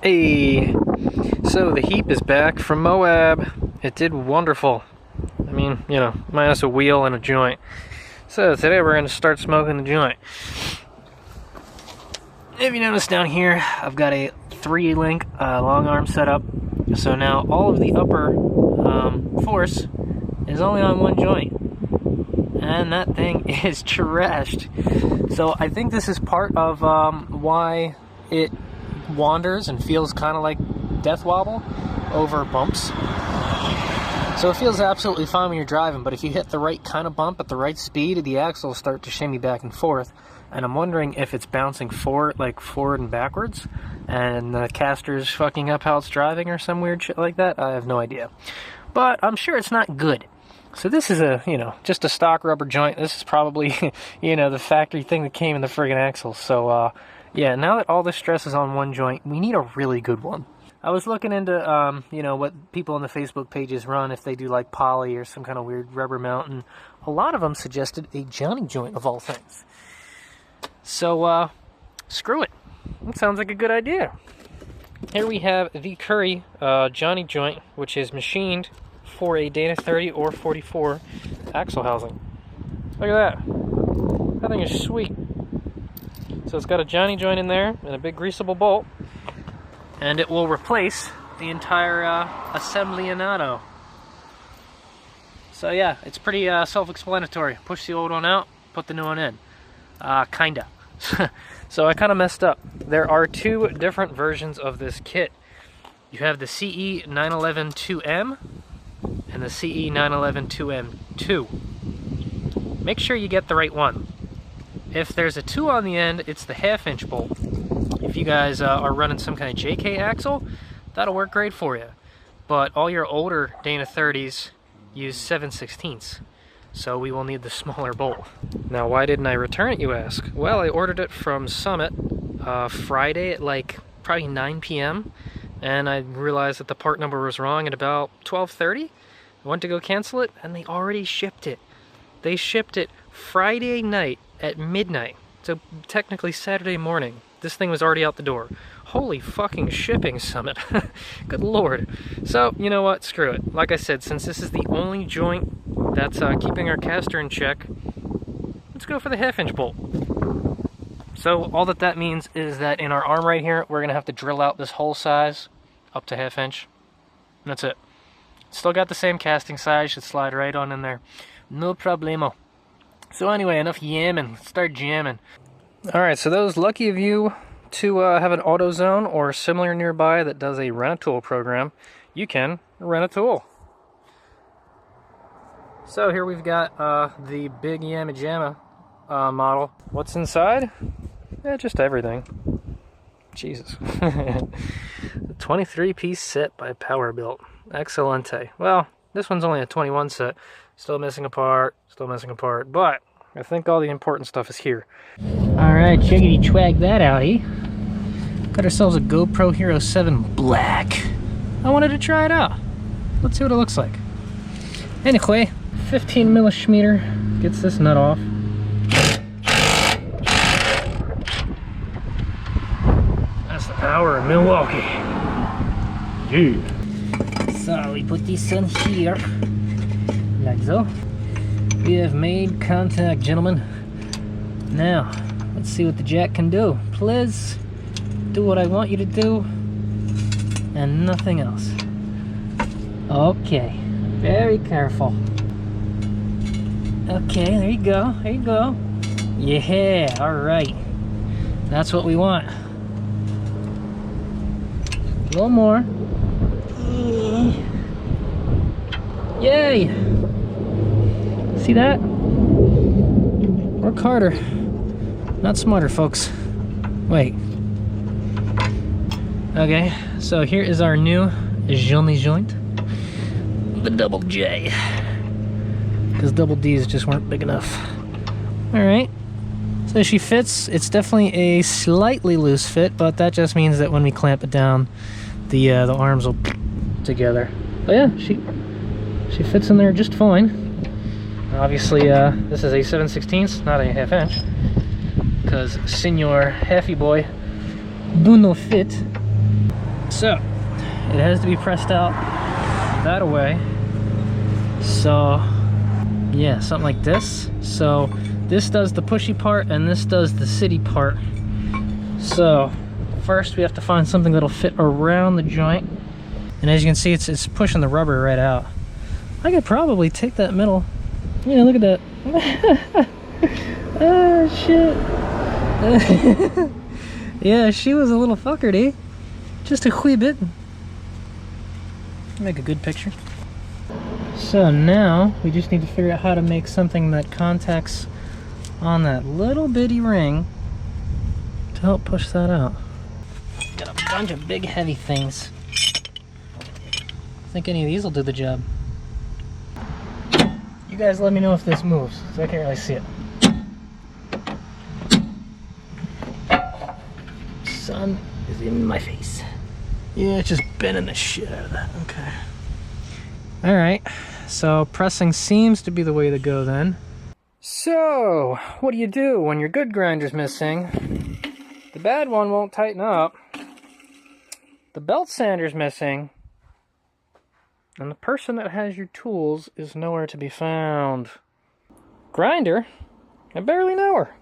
Hey, so the heap is back from Moab. It did wonderful. I mean, you know, minus a wheel and a joint. So today we're going to start smoking the joint. If you notice down here, I've got a 3-link long arm setup. So now all of the upper force is only on one joint. And that thing is trashed. So I think this is part of why it wanders and feels kind of like death wobble over bumps. So it feels absolutely fine when you're driving, but if you hit the right kind of bump at the right speed, the axle will start to shimmy back and forth. And I'm wondering if it's bouncing forward and backwards, and the caster's fucking up how it's driving or some weird shit like that. I have no idea. But I'm sure it's not good. So this is just a stock rubber joint. This is probably, the factory thing that came in the friggin' axle. So, yeah, now that all the stress is on one joint, we need a really good one. I was looking into, what people on the Facebook pages run if they do like poly or some kind of weird rubber mount, and a lot of them suggested a Johnny joint of all things. So, screw it. That sounds like a good idea. Here we have the Currie Johnny joint, which is machined for a Dana 30 or 44 axle housing. Look at that. That thing is sweet. So it's got a Johnny joint in there and a big greasable bolt, and it will replace the entire Assemblionado. So yeah, it's pretty self-explanatory. Push the old one out, put the new one in. Kinda. So I kind of messed up. There are two different versions of this kit. You have the CE 911-2M and the CE 911-2M2. Make sure you get the right one. If there's a 2 on the end, it's the 1/2-inch bolt. If you guys are running some kind of JK axle, that'll work great for you. But all your older Dana 30s use 7/16. So we will need the smaller bolt. Now, why didn't I return it, you ask? Well, I ordered it from Summit Friday at like probably 9 p.m. and I realized that the part number was wrong at about 12:30. I went to go cancel it, and they already shipped it. They shipped it Friday night at midnight, so technically Saturday morning. This thing was already out the door. Holy fucking shipping, Summit. Good lord. So, you know what? Screw it. Like I said, since this is the only joint that's keeping our caster in check, let's go for the 1/2-inch bolt. So all that means is that in our arm right here, we're going to have to drill out this hole size up to 1/2-inch. And that's it. Still got the same casting size, should slide right on in there. No problemo. So anyway, enough yamming. Let's start jamming. Alright, so those lucky of you to have an AutoZone or similar nearby that does a rent-a-tool program, you can rent a tool. So here we've got the big Yamma Jamma model. What's inside? Just everything. Jesus. 23-piece set by Powerbuilt. Excelente. Well, this one's only a 21 set. Still missing a part, but I think all the important stuff is here. Alright, chickadee twag that out, eh? Got ourselves a GoPro Hero 7 Black. I wanted to try it out. Let's see what it looks like. Anyway, 15 millimeter gets this nut off. That's the power of Milwaukee. Yeah. So we put this on here. Like so. We have made contact, gentlemen. Now, let's see what the jack can do. Please do what I want you to do and nothing else. Okay, very careful. Okay, there you go, there you go. Yeah, all right. That's what we want. A little more. Yay! See that? Work harder, not smarter, folks. Wait. Okay, so here is our new Johnny joint. The double J. Because double D's just weren't big enough. Alright. So she fits. It's definitely a slightly loose fit, but that just means that when we clamp it down, the arms will together. But yeah, she fits in there just fine. Obviously, this is a 7/16, not a 1/2-inch, because Senor Halfy Boy do no fit. So it has to be pressed out that way. So yeah, something like this. So this does the pushy part and this does the city part. So first we have to find something that'll fit around the joint. And as you can see, it's pushing the rubber right out. I could probably take that metal. Yeah, look at that. Oh shit. Yeah, she was a little fucker, eh? Just a wee bit. Make a good picture. So now we just need to figure out how to make something that contacts on that little bitty ring to help push that out. Got a bunch of big heavy things. I think any of these will do the job. You guys let me know if this moves, so I can't really see it. Sun is in my face. Yeah, it's just bending the shit out of that. Okay. Alright, so pressing seems to be the way to go then. So, what do you do when your good grinder's missing? The bad one won't tighten up. The belt sander's missing. And the person that has your tools is nowhere to be found. Grinder? I barely know her.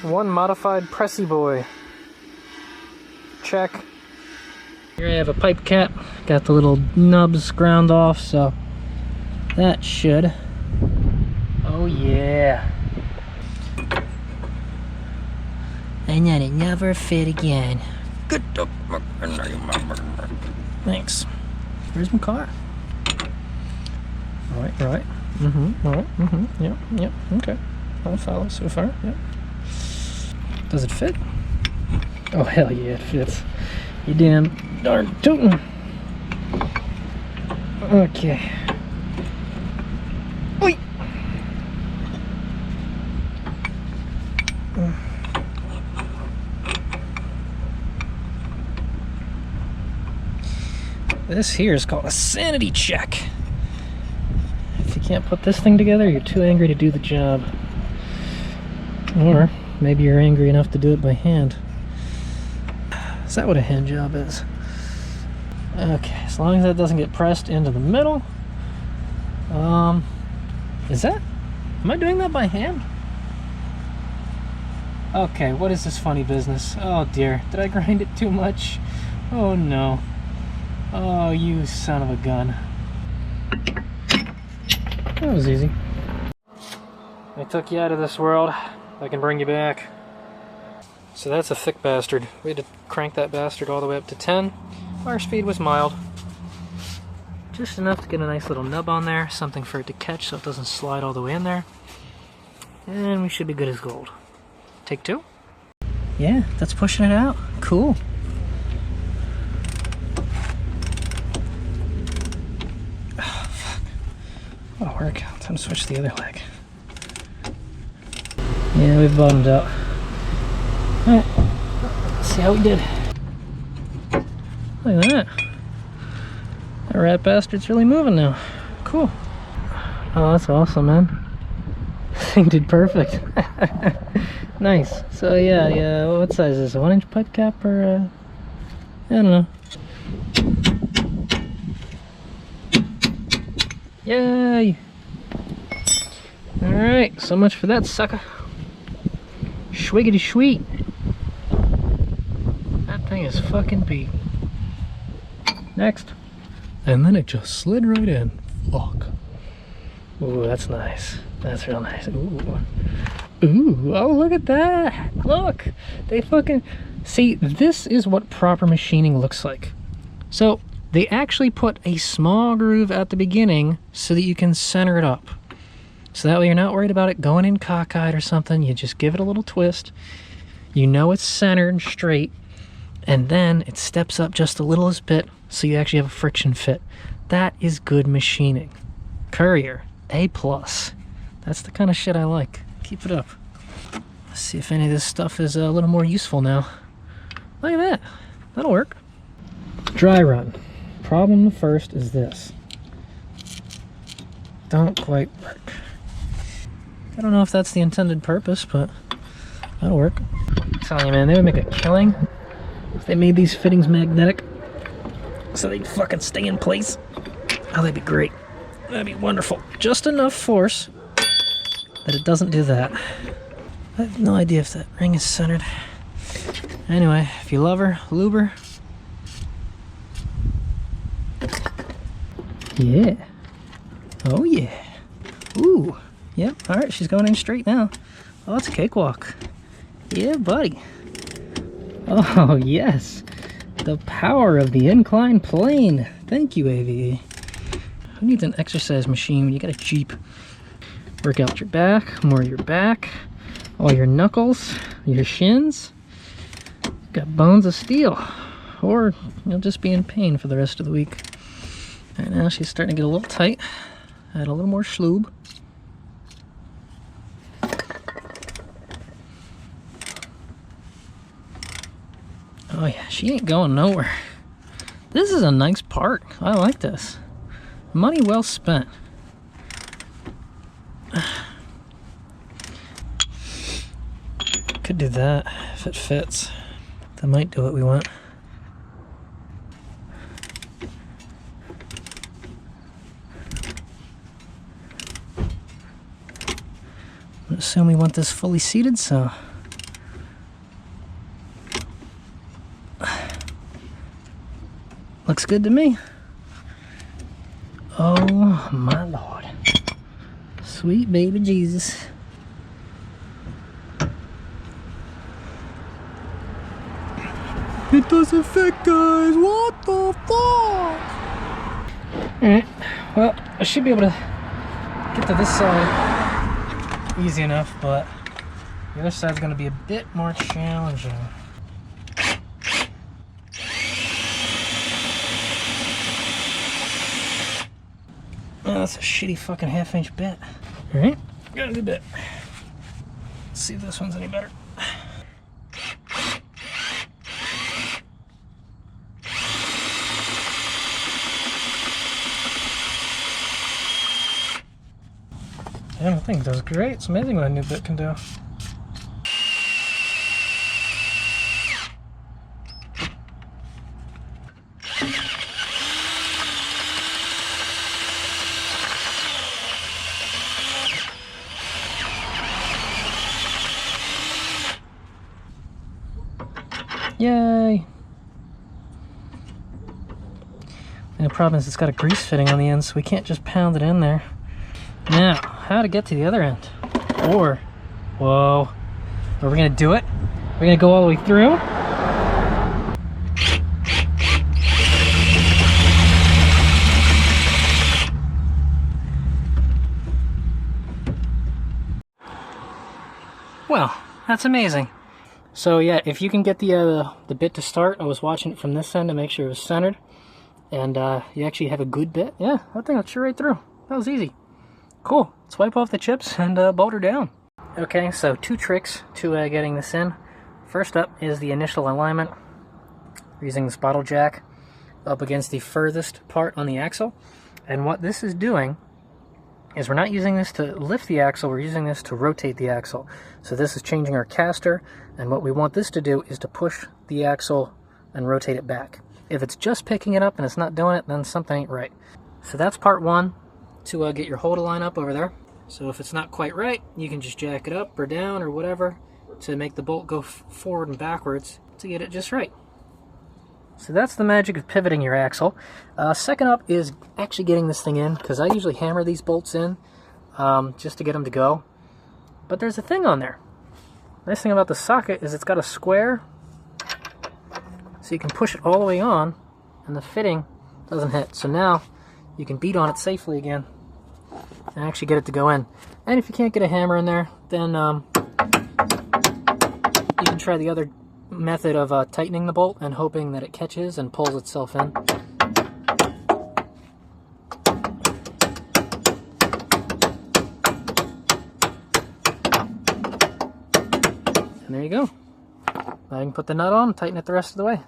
One modified Pressy boy. Check. Here I have a pipe cap. Got the little nubs ground off, so that should. Oh yeah. And then it never fit again. Good. Thanks. Where's my car? Right. Right. Yep. Okay. I'll follow so far. Yep. Does it fit? Oh hell yeah, it fits. You damn darn tootin'. Okay. Oi. This here is called a sanity check. If you can't put this thing together, you're too angry to do the job. Or maybe you're angry enough to do it by hand. Is that what a hand job is? Okay, as long as that doesn't get pressed into the middle. Is that? Am I doing that by hand? Okay, what is this funny business? Oh dear, did I grind it too much? Oh no. Oh, you son of a gun. That was easy. I took you out of this world. I can bring you back. So that's a thick bastard. We had to crank that bastard all the way up to 10. Our speed was mild. Just enough to get a nice little nub on there, something for it to catch so it doesn't slide all the way in there. And we should be good as gold. Take two? Yeah, that's pushing it out. Cool. Oh, fuck. What a workout. Time to switch to the other leg. Yeah, we've bottomed out. Alright, let's see how we did. Look at that. That rat bastard's really moving now. Cool. Oh, that's awesome, man. This thing did perfect. Nice. So yeah, what size is this? A 1-inch pipe cap or I don't know. Yay! Alright, so much for that sucker. Schwiggity sweet. That thing is fucking beat. Next. And then it just slid right in. Fuck. Ooh, that's nice. That's real nice. Ooh. Ooh, oh look at that. Look. They fucking... See, this is what proper machining looks like. So, they actually put a small groove at the beginning so that you can center it up. So that way you're not worried about it going in cockeyed or something. You just give it a little twist. You know it's centered and straight. And then it steps up just a little bit so you actually have a friction fit. That is good machining. Currie, A+. That's the kind of shit I like. Keep it up. Let's see if any of this stuff is a little more useful now. Look at that. That'll work. Dry run. Problem first is this. Don't quite work. I don't know if that's the intended purpose, but That'll work. I'm telling you, man, they would make a killing if they made these fittings magnetic so they'd fucking stay in place. Oh, that'd be great. That'd be wonderful. Just enough force that it doesn't do that. I have no idea if that ring is centered. Anyway, if you love her, lube her. Yeah. Oh yeah. Ooh. Yep. Alright, she's going in straight now. Oh, it's a cakewalk. Yeah, buddy. Oh, yes. The power of the inclined plane. Thank you, AVE. Who needs an exercise machine when you got a Jeep? Work out your back, more your back, all your knuckles, your shins. Got bones of steel. Or you'll just be in pain for the rest of the week. Right now she's starting to get a little tight. Add a little more schloob. Oh yeah, she ain't going nowhere. This is a nice part. I like this. Money well spent. Could do that if it fits. That might do what we want. I assume we want this fully seated, so looks good to me. Oh my Lord. Sweet baby Jesus. It doesn't fit, guys. What the fuck? Alright, well, I should be able to get to this side easy enough, but the other side's going to be a bit more challenging. Oh, that's a shitty fucking half-inch bit. Alright, got a new bit. Let's see if this one's any better. I don't think it does great. It's amazing what a new bit can do. Yay! And the problem is it's got a grease fitting on the end, so we can't just pound it in there. Now, how to get to the other end? Or, whoa, are we gonna do it? We're gonna go all the way through? Well, that's amazing. So yeah, if you can get the bit to start, I was watching it from this end to make sure it was centered, and you actually have a good bit. Yeah, that thing will chew right through. That was easy. Cool. Let's wipe off the chips and bolt her down. Okay, so 2 tricks to getting this in. First up is the initial alignment. We're using this bottle jack up against the furthest part on the axle. And what this is doing is we're not using this to lift the axle, we're using this to rotate the axle. So this is changing our caster, and what we want this to do is to push the axle and rotate it back. If it's just picking it up and it's not doing it, then something ain't right. So that's part 1. To get your hole to line up over there. So if it's not quite right, you can just jack it up or down or whatever to make the bolt go forward and backwards to get it just right. So that's the magic of pivoting your axle. Second up is actually getting this thing in, because I usually hammer these bolts in just to get them to go. But there's a thing on there. Nice thing about the socket is it's got a square, so you can push it all the way on and the fitting doesn't hit. So now you can beat on it safely again and actually get it to go in. And if you can't get a hammer in there, then you can try the other method of tightening the bolt and hoping that it catches and pulls itself in. And there you go. Now you can put the nut on and tighten it the rest of the way.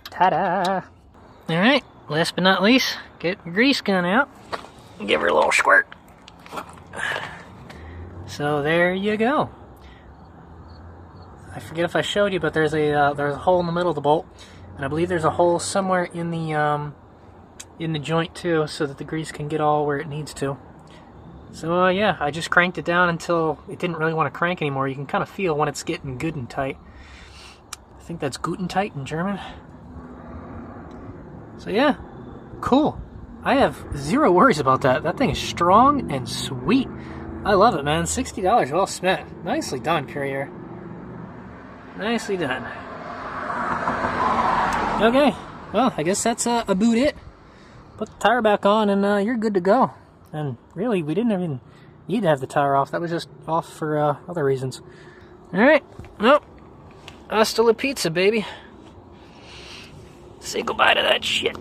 Ta-da! Alright, last but not least, get your grease gun out and give her a little squirt. So there you go. I forget if I showed you, but there's a hole in the middle of the bolt, and I believe there's a hole somewhere in the joint too, so that the grease can get all where it needs to. So yeah, I just cranked it down until it didn't really want to crank anymore. You can kind of feel when it's getting good and tight. I think that's guten tight in German. So yeah, cool. I have zero worries about that. That thing is strong and sweet. I love it, man. $60 well spent. Nicely done, Currie. Nicely done. Okay, well, I guess that's about it. Put the tire back on and you're good to go. And really, we didn't even need to have the tire off. That was just off for other reasons. Alright, well, hasta la pizza, baby. Say goodbye to that shit.